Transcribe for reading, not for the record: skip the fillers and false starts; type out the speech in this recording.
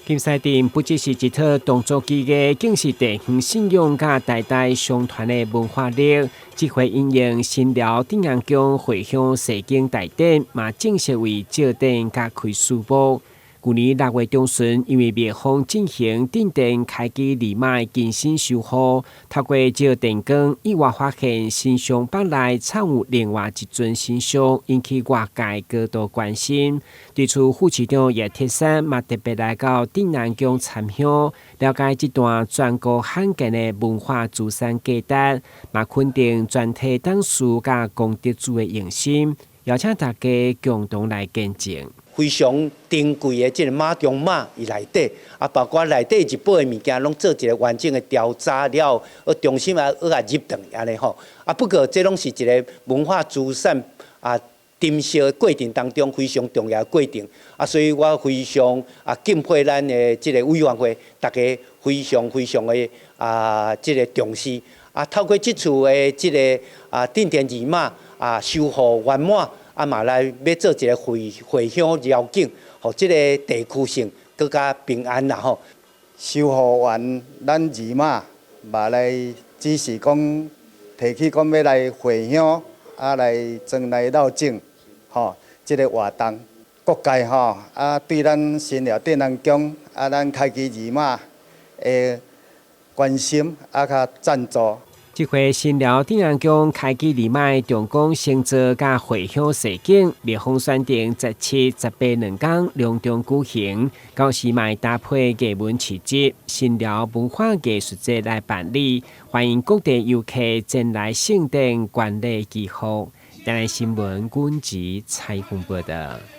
金山鎮不只是一套動作戲嘅，更是地方信仰甲代代相傳嘅文化力。這回因應新寮頂陽宮回鄉西境大典，嘛正式為借殿加開序幕。去年6月中旬，因為滅荒進行鎮殿開基禮馬精心修護，透過借殿光，意外發現神像北內藏有另外一尊神像，引起外界高度關心。對此，副市長葉鐵山嘛特別來到頂陽宮參香，了解這段全國罕見的文化資產價值，嘛肯定全體董事甲功德主的用心，邀請大家共同來見證。非常珍貴的這個馬中馬伊內底，包括內底一部的物件，攏做一個完整的調查了，重新入等安尼吼。不過這攏是一個文化資產珍惜的過程當中非常重要的過程。所以我非常敬佩咱的這個委員會，大家非常的這個重視。透過這次的這個鎮殿儀馬修護圓滿。嘛來要做一個回鄉繞境，互這個地區性更加平安啦吼。修護完咱儀馬，嘛來只是講提起講要來回鄉，來莊來繞境，吼，這個活動，各界吼對咱新寮鎮陽宮咱開基儀馬的關心較贊助。這回新寮鎮陽宮開基禮馬中宮聖座甲回鄉西境，滅荒選定17、18兩天隆重舉行，到時嘛搭配藝文市集、新寮文化藝術節來辦理，歡迎各地遊客前來聖殿觀禮祈福。台灣新聞阮吉採訪報道。